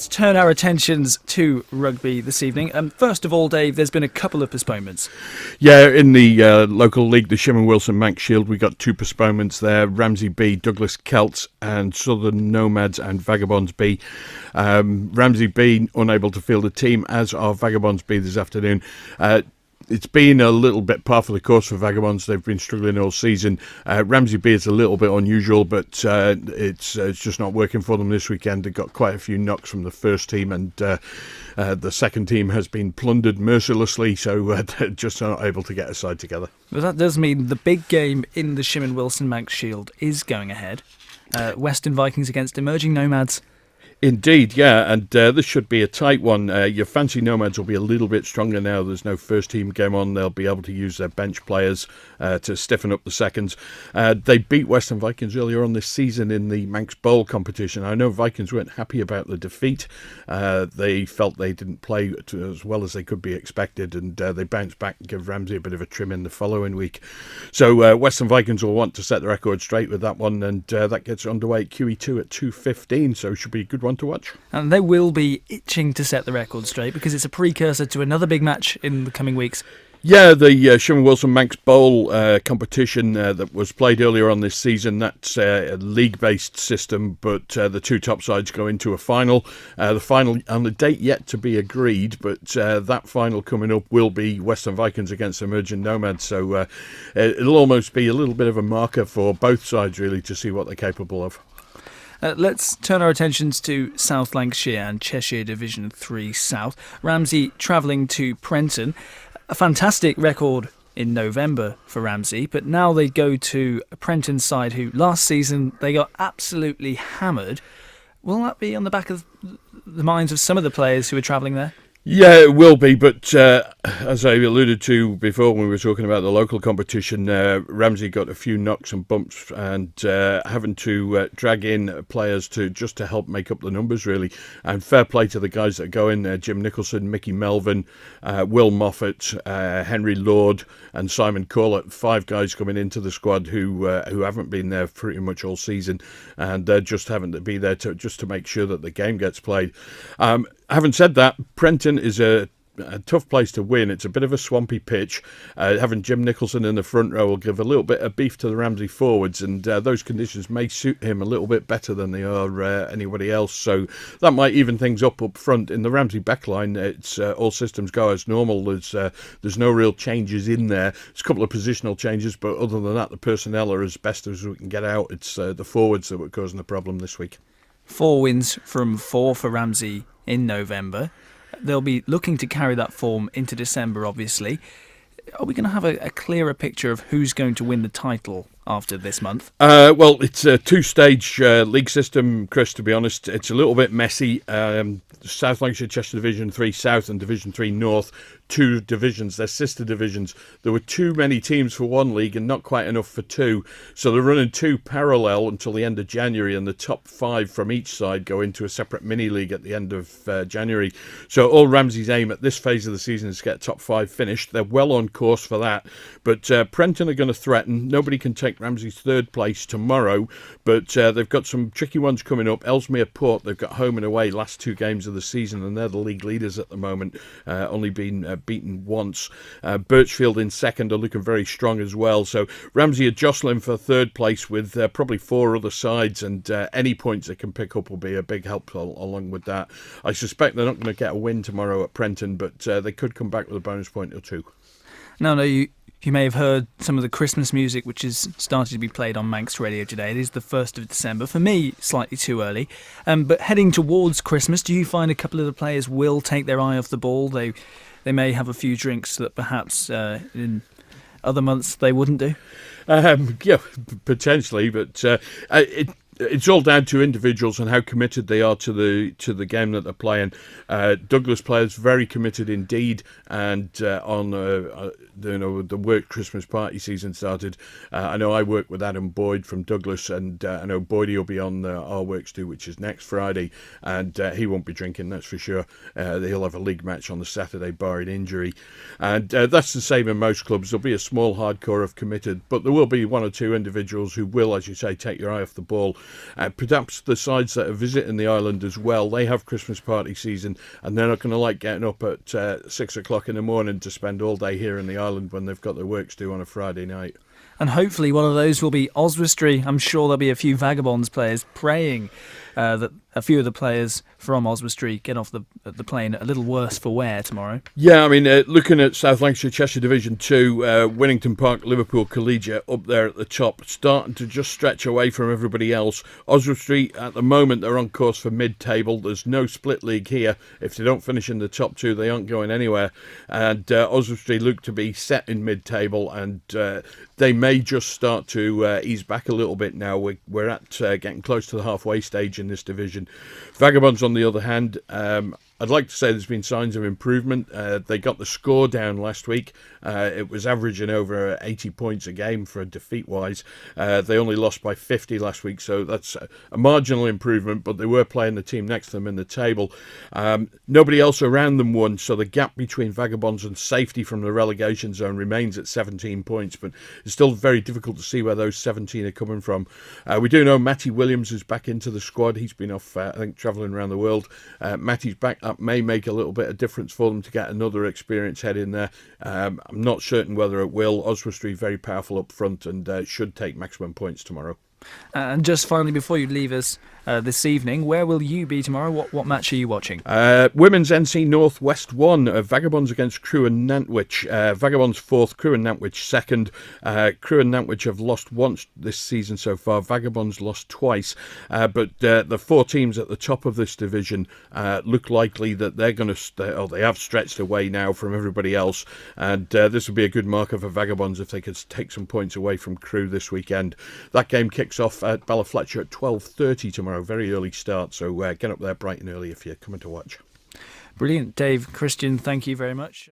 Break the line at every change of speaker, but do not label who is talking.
let's turn our attentions to rugby this evening. First of all, Dave, there's been a couple of postponements.
Yeah, in the local league, the Shimon Wilson Manx Shield, we got 2 postponements there. Ramsey B, Douglas Celts and Southern Nomads and Vagabonds B. Ramsey B unable to field a team, as are Vagabonds B this afternoon. It's been a little bit par for the course for Vagabonds. They've been struggling all season. Ramsey B is a little bit unusual, but it's just not working for them this weekend. They've got quite a few knocks from the first team, and the second team has been plundered mercilessly, so they're just not able to get a side together.
But that does mean the big game in the Shimon Wilson Manx Shield is going ahead. Western Vikings against Emerging Nomads.
Indeed, yeah, and this should be a tight one. Your fancy Nomads will be a little bit stronger now. There's no first team game on. They'll be able to use their bench players to stiffen up the seconds. They beat Western Vikings earlier on this season in the Manx Bowl competition. I know Vikings weren't happy about the defeat. They felt they didn't play as well as they could be expected, and they bounced back and give Ramsey a bit of a trim in the following week. So Western Vikings will want to set the record straight with that one, and that gets underway at QE2 at 2:15, so it should be a good one to watch.
And they will be itching to set the record straight because it's a precursor to another big match in the coming weeks.
Yeah, the Shimon Wilson Manx Bowl competition that was played earlier on this season, that's a league-based system, but the 2 top sides go into a final. The final, on the date yet to be agreed, but that final coming up will be Western Vikings against Emerging Nomads, so it'll almost be a little bit of a marker for both sides, really, to see what they're capable of.
Let's turn our attentions to South Lancashire and Cheshire Division 3 South. Ramsey travelling to Prenton. A fantastic record in November for Ramsey, but now they go to a Prenton side who last season they got absolutely hammered. Will that be on the back of the minds of some of the players who are travelling there?
Yeah, it will be, but as I alluded to before when we were talking about the local competition, Ramsey got a few knocks and bumps, and having to drag in players to help make up the numbers, really. And fair play to the guys that go in there: Jim Nicholson, Mickey Melvin, Will Moffat, Henry Lord and Simon Corlett. 5 guys coming into the squad who haven't been there pretty much all season, and just having to be there to make sure that the game gets played. Having said that, Prenton is a tough place to win. It's a bit of a swampy pitch. Having Jim Nicholson in the front row will give a little bit of beef to the Ramsey forwards, and those conditions may suit him a little bit better than they are anybody else. So that might even things up front. In the Ramsey backline, it's all systems go as normal. There's no real changes in there. There's a couple of positional changes, but other than that, the personnel are as best as we can get out. It's the forwards that were causing the problem this week.
4 wins from 4 for Ramsey in November. They'll be looking to carry that form into December, obviously. Are we going to have a clearer picture of who's going to win the title after this month?
Well, it's a 2-stage league system, Chris, to be honest. It's a little bit messy. South Lancashire, Cheshire Division 3 South and Division 3 North, 2 divisions, they're sister divisions. There were too many teams for one league and not quite enough for 2, so they're running 2 parallel until the end of January, and the top 5 from each side go into a separate mini-league at the end of January. So all Ramsey's aim at this phase of the season is to get top 5 finished. They're well on course for that, but Prenton are going to threaten. Nobody can take Ramsey's 3rd place tomorrow, but they've got some tricky ones coming up. Ellesmere Port, they've got home and away last 2 games of the season, and they're the league leaders at the moment, only been beaten once. Birchfield in 2nd are looking very strong as well, so Ramsey are jostling for 3rd place with probably 4 other sides, and any points they can pick up will be a big help along with that. I suspect they're not going to get a win tomorrow at Prenton, but they could come back with a bonus point or 2.
No, you may have heard some of the Christmas music which has started to be played on Manx Radio today. It is the 1st of December. For me, slightly too early. But heading towards Christmas, do you find a couple of the players will take their eye off the ball? They may have a few drinks that perhaps in other months they wouldn't do?
Yeah, potentially, but it's all down to individuals and how committed they are to the game that they're playing. Douglas players very committed indeed, and on the work Christmas party season started. I know I work with Adam Boyd from Douglas, and I know Boydie will be on our works too, which is next Friday, and he won't be drinking, that's for sure. He'll have a league match on the Saturday, barring injury, and that's the same in most clubs. There'll be a small hardcore of committed, but there will be 1 or 2 individuals who will, as you say, take your eye off the ball. Perhaps the sides that are visiting the island as well, they have Christmas party season, and they're not going to like getting up at 6 o'clock in the morning to spend all day here in the island when they've got their work to do on a Friday night.
And hopefully one of those will be Oswestry. I'm sure there'll be a few Vagabonds players praying that a few of the players from Oswestry get off the plane a little worse for wear tomorrow.
Yeah, I mean, looking at South Lancashire, Cheshire Division 2, Winnington Park, Liverpool Collegiate up there at the top, starting to just stretch away from everybody else. Oswestry, at the moment, they're on course for mid-table. There's no split league here. If they don't finish in the top two, they aren't going anywhere. And Oswestry look to be set in mid-table, and they may just start to ease back a little bit now. We're at getting close to the halfway stage in this division. Vagabonds, on the other hand, I'd like to say there's been signs of improvement. They got the score down last week. It was averaging over 80 points a game for defeat-wise. They only lost by 50 last week, so that's a marginal improvement, but they were playing the team next to them in the table. Nobody else around them won, so the gap between Vagabonds and safety from the relegation zone remains at 17 points, but it's still very difficult to see where those 17 are coming from. We do know Matty Williams is back into the squad. He's been off, I think, travelling around the world. Matty's back. That may make a little bit of difference for them to get another experienced head in there. I'm not certain whether it will. Oswestry very powerful up front and should take maximum points tomorrow.
And just finally, before you leave us this evening, where will you be tomorrow? What match are you watching?
Women's NC North West 1, Vagabonds against Crewe and Nantwich. Vagabonds 4th, Crewe and Nantwich 2nd. Crewe and Nantwich have lost once this season so far. Vagabonds lost twice. But the four teams at the top of this division look likely that they're going to, they have stretched away now from everybody else. And this would be a good marker for Vagabonds if they could take some points away from Crewe this weekend. That game kicks off at Balafletcher at 12:30 tomorrow. Very early start, so get up there bright and early if you're coming to watch.
Brilliant. Dave, Christian, thank you very much.